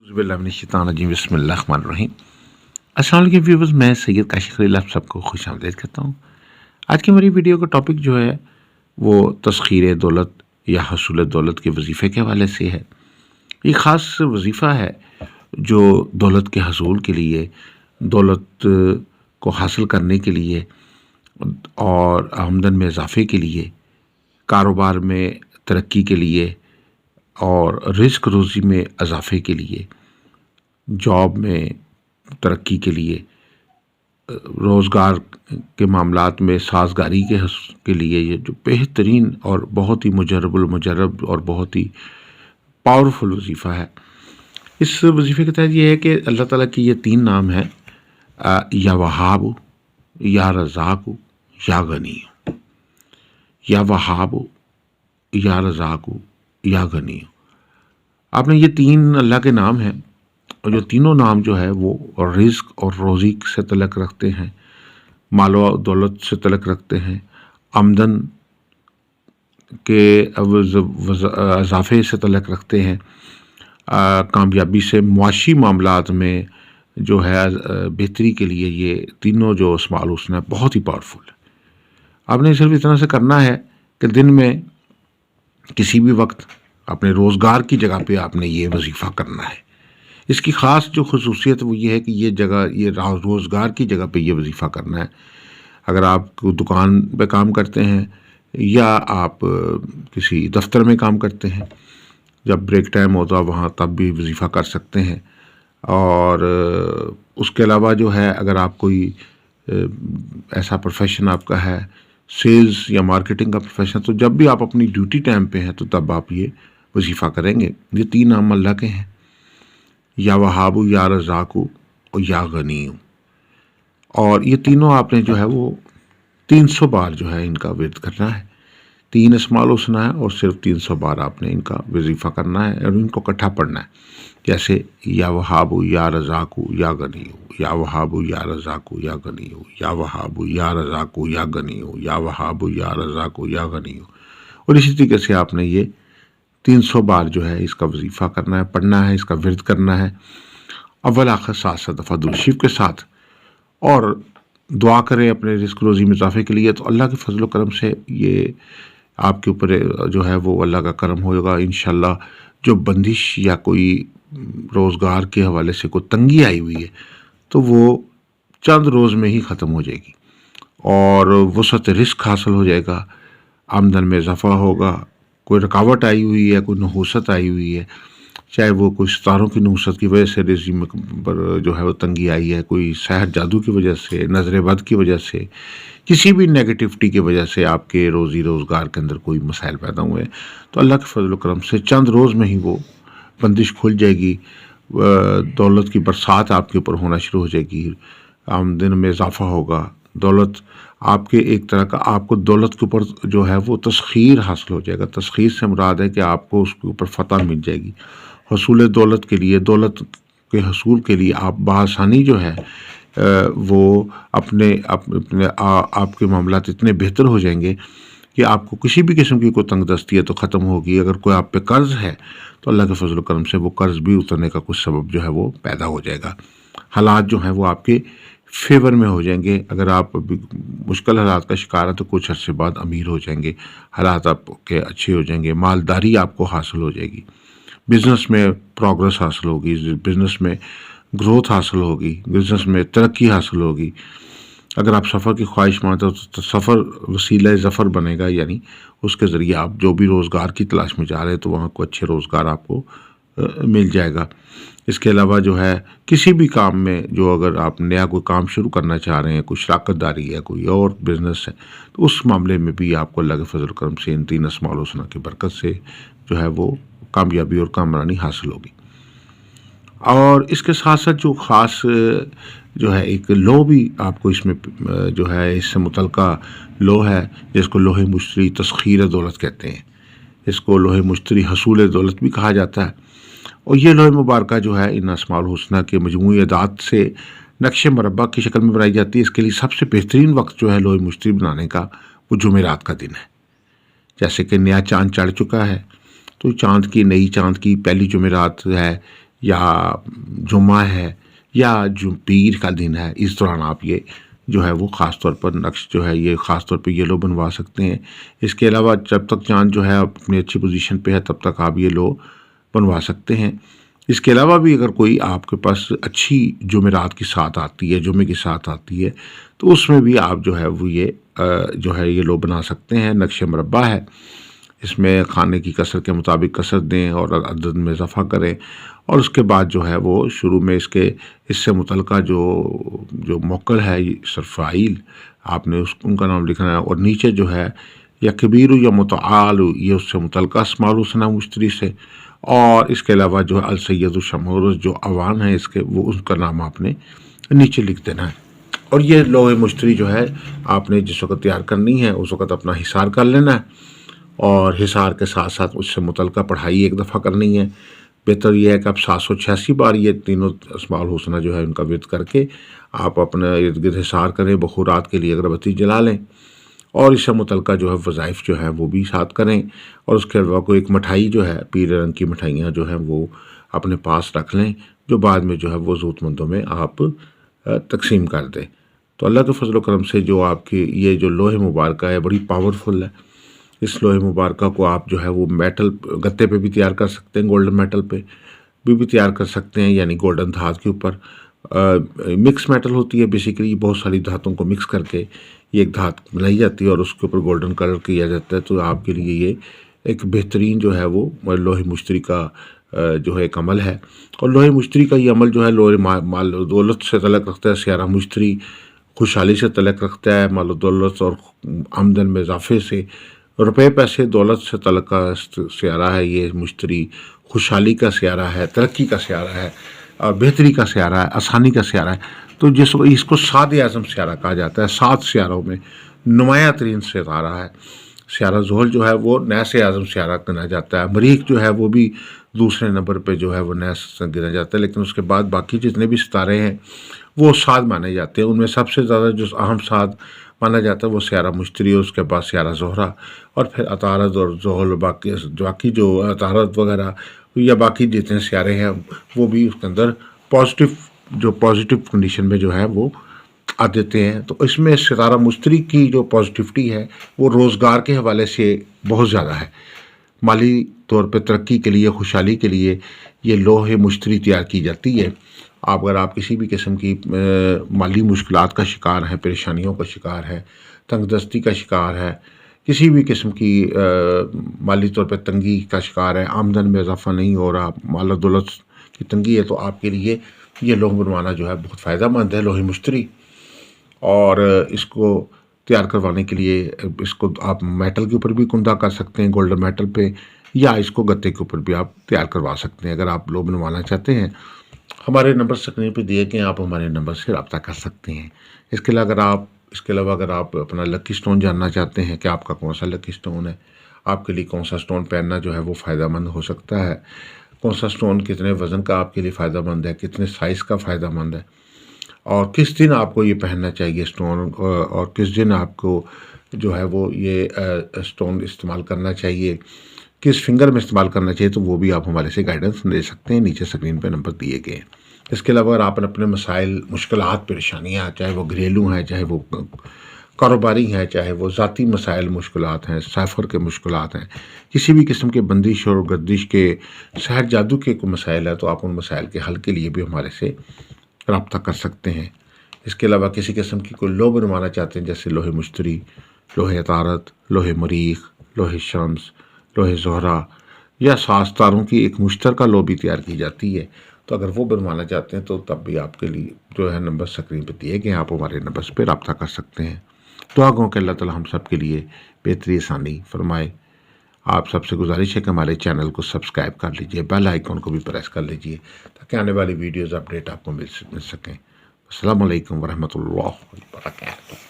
بسم اللہ الرحمن الرحیم۔ السلام علیکم ویورز، میں سید کاشف خلیل آپ سب کو خوش آمدید کرتا ہوں۔ آج کی ہماری ویڈیو کا ٹاپک جو ہے وہ تسخیر دولت یا حصول دولت کے وظیفے کے حوالے سے ہے۔ یہ خاص وظیفہ ہے جو دولت کے حصول کے لیے، دولت کو حاصل کرنے کے لیے اور آمدن میں اضافے کے لیے، کاروبار میں ترقی کے لیے اور رزق روزی میں اضافے کے لیے، جاب میں ترقی کے لیے، روزگار کے معاملات میں سازگاری کے لیے یہ جو بہترین اور بہت ہی مجرب اور بہت ہی پاورفل وظیفہ ہے۔ اس وظیفے کے تحت یہ ہے کہ اللہ تعالیٰ کی یہ 3 نام ہیں، یا وہاب، یا رزاق، یا غنی۔ یا وہاب، یا رزاق، یا غنی۔ آپ نے یہ 3 اللہ کے نام ہیں، اور جو تینوں نام جو ہے وہ رزق اور روزی سے تعلق رکھتے ہیں، مال و دولت سے تعلق رکھتے ہیں، آمدن کے اضافے سے تعلق رکھتے ہیں، کامیابی سے، معاشی معاملات میں جو ہے بہتری کے لیے یہ تینوں جو اسماء الحسنی ہے بہت ہی پاورفل ہے۔ آپ نے صرف اتنا سے کرنا ہے کہ دن میں کسی بھی وقت اپنے روزگار کی جگہ پہ آپ نے یہ وظیفہ کرنا ہے۔ اس کی خاص جو خصوصیت وہ یہ ہے کہ یہ روزگار کی جگہ پہ یہ وظیفہ کرنا ہے۔ اگر آپ دکان پہ کام کرتے ہیں یا آپ کسی دفتر میں کام کرتے ہیں، جب بریک ٹائم ہوتا ہے وہاں تب بھی وظیفہ کر سکتے ہیں۔ اور اس کے علاوہ جو ہے اگر آپ کوئی ایسا پروفیشن آپ کا ہے، سیلز یا مارکیٹنگ کا پروفیشن، تو جب بھی آپ اپنی ڈیوٹی ٹائم پہ ہیں تو تب آپ یہ وظیفہ کریں گے۔ یہ 3 نام اللہ کے ہیں، یا وہاب، یا رزاق اور یا غنی۔ اور یہ تینوں آپ نے جو ہے وہ 300 بار جو ہے ان کا ورد کرنا ہے۔ 3 اسماء الحسنی ہے اور صرف 300 بار آپ نے ان کا وظیفہ کرنا ہے اور ان کو اکٹھا پڑھنا ہے، جیسے یا وہاب، یا رزاق، یا غنی، یا وہاب، یا رزاق، یا غنی، یا وہاب، یا رزاق، یا غنی، یا وہاب، یا رزاق، یا غنی۔ اور اسی طریقے سے آپ نے یہ 300 بار جو ہے اس کا وظیفہ کرنا ہے، پڑھنا ہے، اس کا ورد کرنا ہے، اول آخر 7 دفعہ درود شریف کے ساتھ، اور دعا کریں اپنے رزق روزی میں اضافے کے لیے۔ تو اللہ کے فضل و کرم سے یہ آپ کے اوپر جو ہے وہ اللہ کا کرم ہوگا انشاءاللہ۔ جو بندش یا کوئی روزگار کے حوالے سے کوئی تنگی آئی ہوئی ہے تو وہ چند روز میں ہی ختم ہو جائے گی، اور وسعت رزق حاصل ہو جائے گا، آمدن میں اضافہ ہوگا۔ کوئی رکاوٹ آئی ہوئی ہے، کوئی نحوست آئی ہوئی ہے، چاہے وہ کوئی ستاروں کی نحوست کی وجہ سے رزق پر جو ہے وہ تنگی آئی ہے، کوئی سحر جادو کی وجہ سے، نظر بد کی وجہ سے، کسی بھی نیگیٹیوٹی کی وجہ سے آپ کے روزی روزگار کے اندر کوئی مسائل پیدا ہوئے، تو اللہ کے فضل و کرم سے چند روز میں ہی وہ بندش کھل جائے گی، دولت کی برسات آپ کے اوپر ہونا شروع ہو جائے گی، آمدن میں اضافہ ہوگا، دولت آپ کے ایک طرح کا آپ کو دولت کے اوپر جو ہے وہ تسخیر حاصل ہو جائے گا۔ تسخیر سے مراد ہے کہ آپ کو اس کے اوپر فتح مل جائے گی۔ حصول دولت کے لیے، دولت کے حصول کے لیے آپ بآسانی جو ہے وہ اپنے آپ کے معاملات اتنے بہتر ہو جائیں گے کہ آپ کو کسی بھی قسم کی کوئی تنگ دستی ہے تو ختم ہوگی۔ اگر کوئی آپ پہ قرض ہے تو اللہ کے فضل و کرم سے وہ قرض بھی اترنے کا کچھ سبب جو ہے وہ پیدا ہو جائے گا۔ حالات جو ہیں وہ آپ کے فیور میں ہو جائیں گے۔ اگر آپ مشکل حالات کا شکار ہیں تو کچھ عرصے بعد امیر ہو جائیں گے، حالات آپ کے اچھے ہو جائیں گے، مالداری آپ کو حاصل ہو جائے گی، بزنس میں پروگرس حاصل ہوگی، بزنس میں گروتھ حاصل ہوگی، بزنس میں ترقی حاصل ہوگی۔ اگر آپ سفر کی خواہش مند ہو تو سفر وسیلہ ظفر بنے گا، یعنی اس کے ذریعے آپ جو بھی روزگار کی تلاش میں جا رہے ہیں تو وہاں کو اچھے روزگار آپ کو مل جائے گا۔ اس کے علاوہ جو ہے کسی بھی کام میں جو اگر آپ نیا کوئی کام شروع کرنا چاہ رہے ہیں، کوئی شراکت داری ہے، کوئی اور بزنس ہے، تو اس معاملے میں بھی آپ کو اللہ کے فضل و کرم سے ان 3 اسماء الحسنی کی برکت سے جو ہے وہ کامیابی اور کامرانی حاصل ہوگی۔ اور اس کے ساتھ ساتھ جو خاص جو ہے ایک لو بھی آپ کو اس میں جو ہے اس سے متعلقہ لو ہے، جس کو لوح مشتری تسخیر دولت کہتے ہیں، اس کو لوح مشتری حصول دولت بھی کہا جاتا ہے۔ اور یہ لوح مبارکہ جو ہے ان اسماء الحسنی کے مجموعی اعداد سے نقش مربع کی شکل میں بنائی جاتی ہے۔ اس کے لیے سب سے بہترین وقت جو ہے لوح مشتری بنانے کا وہ جمعرات کا دن ہے۔ جیسے کہ نیا چاند چڑھ چکا ہے تو نئی چاند کی پہلی جمعرات ہے یا جمعہ ہے یا جو پیر کا دن ہے، اس دوران آپ یہ جو ہے وہ خاص طور پر نقش جو ہے یہ خاص طور پہ یہ لو بنوا سکتے ہیں۔ اس کے علاوہ جب تک چاند جو ہے اپنی اچھی پوزیشن پہ ہے تب تک آپ یہ لو بنوا سکتے ہیں۔ اس کے علاوہ بھی اگر کوئی آپ کے پاس اچھی جمعرات کی ساتھ آتی ہے، جمعے کی ساتھ آتی ہے، تو اس میں بھی آپ جو ہے وہ یہ جو ہے یہ لو بنا سکتے ہیں۔ نقش مربع ہے، اس میں کھانے کی کثر کے مطابق کثر دیں اور عدد میں اضافہ کریں، اور اس کے بعد جو ہے وہ شروع میں اس سے متعلقہ جو موکل ہے صرف فاعل آپ نے ان کا نام لکھنا ہے، اور نیچے جو ہے یا کبیر یا متعال یہ اس سے متعلقہ اسماء الحسنی مشتری سے، اور اس کے علاوہ جو السید الشمس جو عوان ہے اس کے وہ اس کا نام آپ نے نیچے لکھ دینا ہے۔ اور یہ لوح مشتری جو ہے آپ نے جس وقت تیار کرنی ہے اس وقت اپنا حصار کر لینا ہے، اور حصار کے ساتھ ساتھ اس سے متعلقہ پڑھائی ایک دفعہ کرنی ہے۔ بہتر یہ ہے کہ آپ 786 بار یہ تینوں اسماء الحسنی جو ہے ان کا ورد کر کے آپ اپنا ارد گرد حصار کریں، بخورات کے لیے اگربتی جلا لیں، اور اس سے متعلقہ جو ہے وظائف جو ہے وہ بھی ساتھ کریں، اور اس کے علاوہ کوئی ایک مٹھائی جو ہے پیلے رنگ کی مٹھائیاں جو ہیں وہ اپنے پاس رکھ لیں، جو بعد میں جو ہے وہ ضرورت مندوں میں آپ تقسیم کر دیں۔ تو اللہ کے فضل و کرم سے جو آپ کی یہ جو لوح مبارکہ ہے بڑی پاورفل ہے۔ اس لوح مبارکہ کو آپ جو ہے وہ میٹل گتے پہ بھی تیار کر سکتے ہیں، گولڈن میٹل پہ بھی تیار کر سکتے ہیں، یعنی گولڈن دھات کے اوپر مکس میٹل ہوتی ہے بیسیکلی، بہت ساری دھاتوں کو مکس کر کے یہ ایک دھات بنائی جاتی ہے اور اس کے اوپر گولڈن کلر کیا جاتا ہے۔ تو آپ کے لیے یہ ایک بہترین جو ہے وہ لوح مشتری کا جو ہے ایک عمل ہے، اور لوح مشتری کا یہ عمل جو ہے لوح مال و دولت سے تعلق رکھتا ہے۔ سیارہ مشتری خوشحالی سے تعلق رکھتا ہے، مال و دولت اور آمدن میں اضافے سے، روپے پیسے دولت سے تعلق کا سیارہ ہے یہ مشتری، خوشحالی کا سیارہ ہے، ترقی کا سیارہ ہے، اور بہتری کا سیارہ ہے، آسانی کا سیارہ ہے۔ تو اس کو سعد اعظم سیارہ کہا جاتا ہے، 7 سیاروں میں نمایاں ترین ستارہ ہے۔ سیارہ زحل جو ہے وہ نیس اعظم سیارہ گنا جاتا ہے، مریخ جو ہے وہ بھی دوسرے نمبر پہ جو ہے وہ نیس گنا جاتا ہے، لیکن اس کے بعد باقی جتنے بھی ستارے ہیں وہ سعد مانے جاتے ہیں۔ ان میں سب سے زیادہ جو اہم سعد مانا جاتا ہے وہ سیارہ مشتری، اس کے بعد سیارہ زہرہ، اور پھر عطارد اور زحل، باقی جو عطارد وغیرہ یا باقی جتنے سیارے ہیں وہ بھی اس کے اندر پازیٹیو کنڈیشن میں جو ہے وہ آ دیتے ہیں۔ تو اس میں ستارہ مشتری کی جو پازیٹیوٹی ہے وہ روزگار کے حوالے سے بہت زیادہ ہے۔ مالی طور پہ ترقی کے لیے، خوشحالی کے لیے یہ لوح مشتری تیار کی جاتی ہے۔ اگر آپ کسی بھی قسم کی مالی مشکلات کا شکار ہیں، پریشانیوں کا شکار ہے، تنگ دستی کا شکار ہے، کسی بھی قسم کی مالی طور پہ تنگی کا شکار ہے، آمدن میں اضافہ نہیں ہو رہا، مال و دولت کی تنگی ہے، تو آپ کے لیے یہ لوح بنوانا جو ہے بہت فائدہ مند ہے، لوح مشتری۔ اور اس کو تیار کروانے کے لیے اس کو آپ میٹل کے اوپر بھی کندہ کر سکتے ہیں، گولڈن میٹل پہ، یا اس کو گتے کے اوپر بھی آپ تیار کروا سکتے ہیں۔ اگر آپ لوح بنوانا چاہتے ہیں ہمارے نمبر اسکرین پہ دیے گئے ہیں، آپ ہمارے نمبر سے رابطہ کر سکتے ہیں۔ اس کے علاوہ اگر آپ اپنا لکی سٹون جاننا چاہتے ہیں کہ آپ کا کون سا لکی سٹون ہے، آپ کے لیے کون سا سٹون پہننا جو ہے وہ فائدہ مند ہو سکتا ہے، کون سا سٹون کتنے وزن کا آپ کے لیے فائدہ مند ہے، کتنے سائز کا فائدہ مند ہے، اور کس دن آپ کو یہ پہننا چاہیے سٹون، اور کس دن آپ کو جو ہے وہ یہ سٹون استعمال کرنا چاہیے، کس فنگر میں استعمال کرنا چاہیے، تو وہ بھی آپ ہمارے سے گائیڈنس دے سکتے ہیں، نیچے اسکرین پہ نمبر دیے گئے ہیں۔ اس کے علاوہ اگر آپ اپنے مسائل، مشکلات، پریشانیاں، چاہے وہ گھریلو ہیں، چاہے وہ کاروباری ہیں، چاہے وہ ذاتی مسائل مشکلات ہیں، سفر کے مشکلات ہیں، کسی بھی قسم کے بندش اور گردش کے، سحر جادو کے کوئی مسائل ہے، تو آپ ان مسائل کے حل کے لیے بھی ہمارے سے رابطہ کر سکتے ہیں۔ اس کے علاوہ کسی قسم کی کوئی لوح بنوانا چاہتے ہیں، جیسے لوح مشتری، لوح عطارد، لوح مریخ، لوح شمس، لوح زہرہ، یا 7 ستاروں کی ایک مشترکہ لوح بھی تیار کی جاتی ہے، تو اگر وہ بنوانا چاہتے ہیں تو تب بھی آپ کے لیے جو ہے نمبر اسکرین پہ دیے گئے ہیں، آپ ہمارے نمبر پہ رابطہ کر سکتے ہیں۔ دعا گو کہ اللہ تعالی ہم سب کے لیے بہتری آسانی فرمائے۔ آپ سب سے گزارش ہے کہ ہمارے چینل کو سبسکرائب کر لیجئے، بیل آئیکن کو بھی پریس کر لیجئے، تاکہ آنے والی ویڈیوز اپڈیٹ آپ کو مل سکیں۔ السلام علیکم ورحمۃ اللہ وبرکاتہ۔